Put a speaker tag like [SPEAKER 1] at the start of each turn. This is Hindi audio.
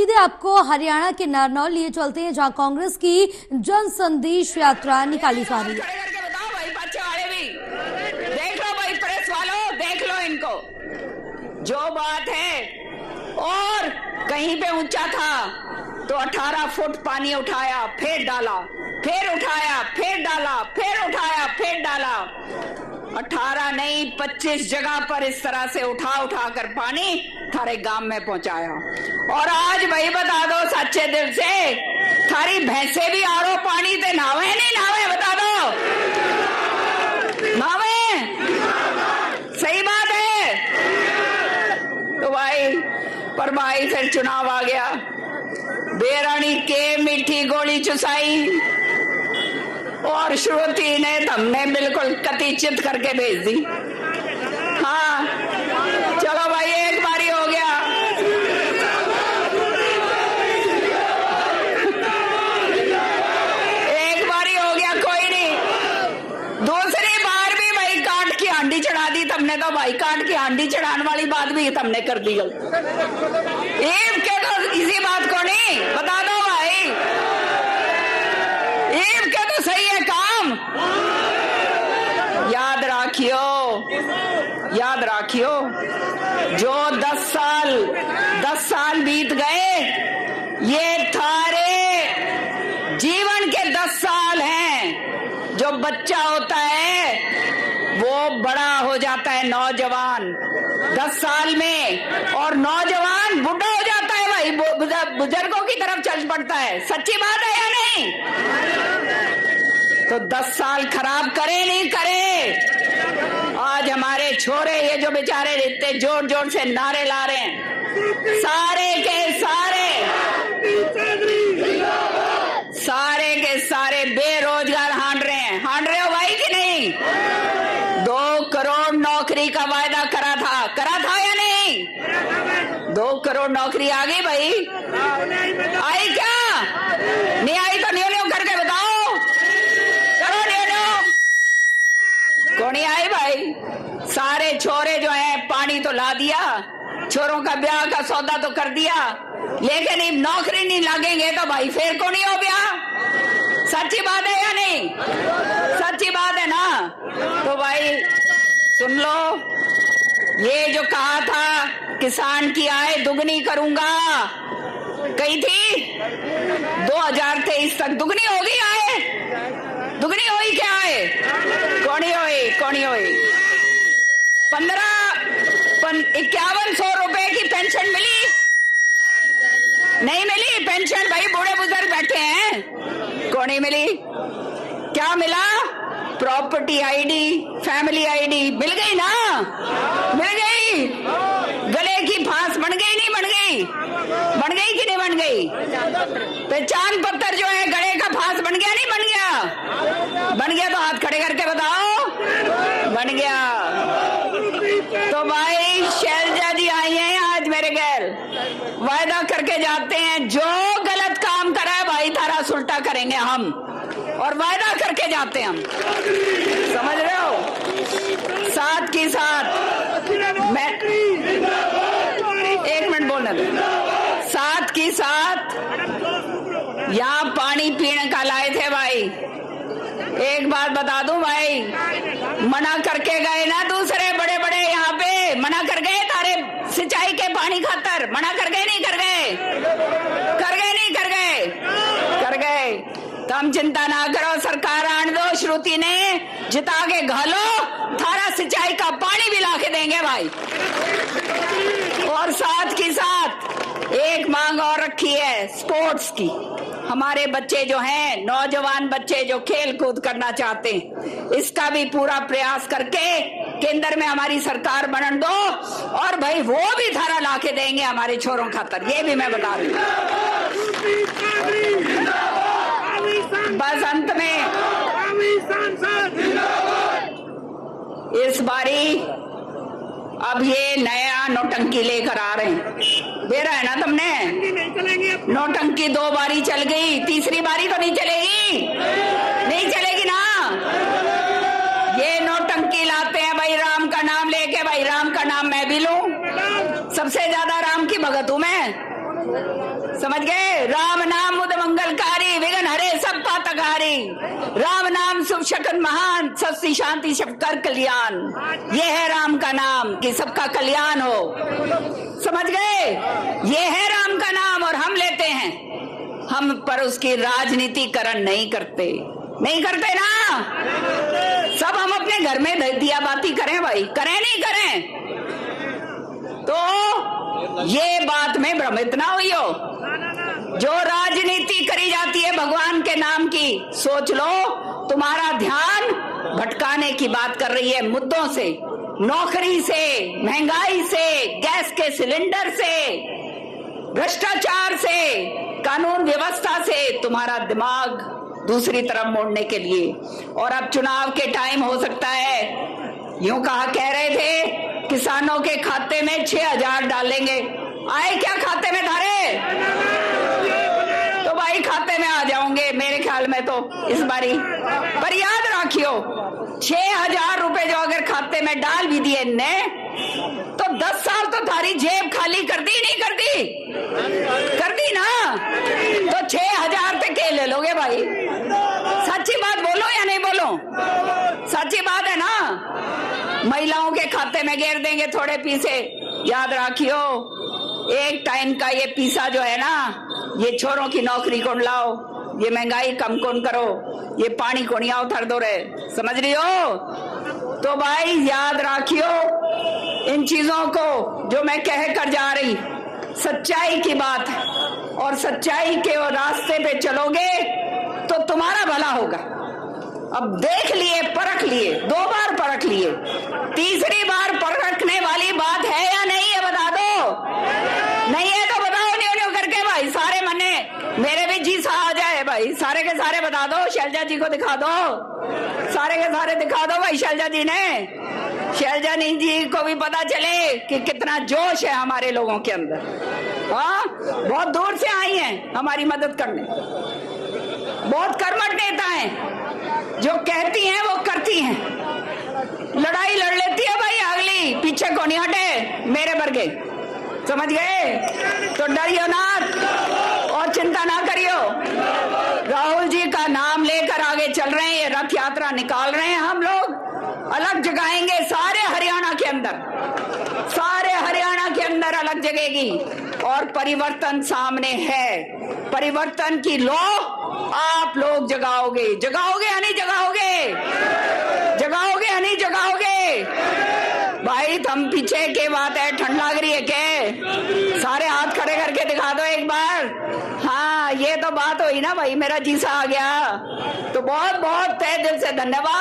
[SPEAKER 1] सीधे आपको हरियाणा के नारनौल लिए चलते हैं, जहां कांग्रेस की जन संदेश यात्रा निकाली जा रही है।
[SPEAKER 2] खड़े करके बताओ भाई, बच्चे वाले भी देख लो भाई, प्रेस वालों देख लो इनको, जो बात है। और कहीं पे ऊंचा था तो 18 फुट पानी उठाया फिर डाला, फिर उठाया फिर डाला, फिर उठाया फिर डाला। 18 नहीं 25 जगह पर इस तरह से उठा उठा कर पानी थारे गांव में पहुंचाया। और आज भाई बता दो सच्चे दिल से, थारी भैंसे भी आरो पानी ते नावे नहीं नावे, बता दो नावे? सही बात है। तो भाई पर भाई फिर चुनाव आ गया, बेरानी के मीठी गोली चुसाई और श्रुति ने हमने बिल्कुल कतिचित करके भेज दी। हाँ चलो भाई, एक बारी हो गया। एक बारी हो गया, कोई नहीं। दूसरी बार भी भाई काट की हांडी चढ़ा दी तुमने, तो भाई काट की हांडी चढ़ाने वाली बात भी तुमने कर दी गलत। ईब के तो इसी बात को नहीं बता दो भाई, ईब के तो सही है काम। याद राखियो, जो 10 साल बीत गए, ये थारे जीवन के 10 साल हैं। जो बच्चा होता है वो बड़ा हो जाता है नौजवान 10 साल में, और नौजवान बुढ़ा हो जाता है भाई, बुजुर्गों की तरफ चल पड़ता है। सच्ची बात है या नहीं? तो 10 साल खराब करे नहीं करे। आज हमारे छोरे ये जो बेचारे इतने जोर जोर से नारे ला रहे हैं, सारे के सारे बेरोजगार हांड रहे हो भाई कि नहीं? 2 करोड़ नौकरी का वायदा करा था या नहीं? 2 करोड़ नौकरी आ गई भाई? आई क्या? नहीं आई तो न्यू करके बताओ, करो न्यू। कौन आई भाई? सारे छोरे जो हैं पानी तो ला दिया, छोरों का ब्याह का सौदा तो कर दिया, लेकिन अब नौकरी नहीं लगेंगे तो भाई फिर कौन हो ब्याह? सच्ची बात है या नहीं? सच्ची बात है ना? तो भाई सुन लो, ये जो कहा था किसान की आय दुगनी करूंगा, कही थी 2023 तक दुगनी होगी आय? दुगनी हुई क्या आय? कौन हुई? 5100 रुपए की पेंशन मिली? नहीं मिली पेंशन भाई, बूढ़े बुजुर्ग बैठे हैं, कौन ही मिली? क्या मिला? प्रॉपर्टी आईडी, फैमिली आईडी मिल गई ना? मिल गई। गले की फांस बन गई नहीं बन गई? बन गई कि नहीं बन गई? पहचान पत्र जो है गले का फांस बन गया नहीं बन गया? बन गया तो हाथ खड़े करके बताओ, बन गया। तो भाई शैलजा जी आई हैं आज मेरे घर, वायदा करके जाते हैं, जो गलत काम करा है भाई थारा सुल्टा करेंगे हम, और वायदा करके जाते हैं हम, समझ रहे हो? साथ की साथ मैं एक मिनट बोलने दो, साथ की साथ यहाँ पानी पीने का लाए थे भाई। एक बात बता दूं भाई, मना करके गए ना, दूसरे बड़े बड़े यहाँ पे मना कर गए तारे सिंचाई के पानी खातर, मना कर गए नहीं कर गए? तो हम चिंता ना करो, सरकार आने दो, श्रुति ने जिता के घालो, थारा सिंचाई का पानी भी ला के देंगे भाई। और साथ की साथ एक मांग और रखी है स्पोर्ट्स की। हमारे बच्चे जो हैं, नौजवान बच्चे जो खेल कूद करना चाहते हैं, इसका भी पूरा प्रयास करके केंद्र में हमारी सरकार बनन दो, और भाई वो भी धारा ला के देंगे हमारे छोरों खातर, ये भी मैं बता रही हूँ। बस अंत में इस बारी अब ये नया नौटंकी लेकर आ रहे हैं, दे रहा है ना तुमने? नौटंकी 2 बारी चल गई, तीसरी बारी तो नहीं चलेगी? नहीं चलेगी ना? ये नौटंकी लाते हैं भाई राम का नाम लेके, भाई राम का नाम मैं भी लूं, सबसे ज्यादा राम की भगत हूं मैं। समझ गए? राम नाम मुद मंगलकारी, विघ्न हरे सब पातकहारी। राम नाम शुभ शकन महान, सस्ती शांति सब कर कल्याण। ये है राम का नाम कि सबका कल्याण हो। समझ गए? ये है राम का नाम और हम लेते हैं, हम पर उसकी राजनीतिकरण नहीं करते ना। सब हम अपने घर में दिया बाती करें भाई, करें नहीं करें? तो ये बात में भ्रमित ना हुई हो। जो राजनीति करी जाती है भगवान के नाम की, सोच लो तुम्हारा ध्यान भटकाने की बात कर रही है मुद्दों से, नौकरी से, महंगाई से, गैस के सिलेंडर से, भ्रष्टाचार से, कानून व्यवस्था से तुम्हारा दिमाग दूसरी तरफ मोड़ने के लिए। और अब चुनाव के टाइम हो सकता है, यूं कह रहे थे किसानों के खाते में 6,000 डालेंगे, आए क्या खाते में धारे? तो भाई खाते में आ जाओगे मेरे ख्याल में तो इस बारी। पर याद रखियो 6,000 रुपए जो अगर खाते में डाल भी दिए ने, तो 10 साल तो थारी जेब खाली कर दी नहीं कर दी? कर दी ना। तो 6,000 पे के ले लोगे भाई? सच्ची बात बोलो या नहीं बोलो? सच्ची बात है ना। महिलाओं के खाते में घेर देंगे थोड़े पैसे। याद रखियो एक टाइम का ये पैसा जो है ना, ये छोरों की नौकरी कौन लाओ, ये महंगाई कम कौन करो, ये पानी कोनिया उतर दो रे, समझ रही हो? तो भाई याद रखियो इन चीजों को जो मैं कह कर जा रही, सच्चाई की बात है और सच्चाई के वो रास्ते पे चलोगे तो तुम्हारा भला होगा। अब देख लिए, परख लिए, 2 बार परख लिए, तीसरी बार परखने वाली बात है या नहीं है? बता दो। नहीं है तो बताओ न्यू करके भाई, सारे मने मेरे भी जी सा आ जाए भाई, सारे के सारे बता दो। शैलजा जी को दिखा दो, सारे के सारे दिखा दो भाई शैलजा जी ने। शैलजा जी को भी पता चले कि कितना जोश है हमारे लोगों के अंदर। हाँ, बहुत दूर से आई हैं हमारी मदद करने, बहुत कर्मठ नेता हैं, जो कहती हैं वो करती हैं। लड़ाई लड़ लेती है भाई अगली, पीछे को नहीं हटे मेरे वर्गे, समझ गए? तो डरियो ना और चिंता ना करियो। राहुल जी का नाम लेकर आगे चल रहे हैं, ये रथ यात्रा निकाल रहे हैं हम लोग, अलग जगाएंगे सारे हरियाणा के अंदर, सारे हरियाणा के अंदर अलग जगेगी और परिवर्तन सामने है। परिवर्तन की लौ आप लोग जगाओगे, जगाओगे या नहीं जगाओगे? जगाओगे या नहीं जगाओगे? भाई तुम पीछे के बात है, ठंड लग रही है के? सारे हाथ खड़े करके दिखा दो एक बार। हाँ, ये तो बात हुई ना भाई, मेरा जीसा आ गया। तो बहुत बहुत तहे दिल से धन्यवाद।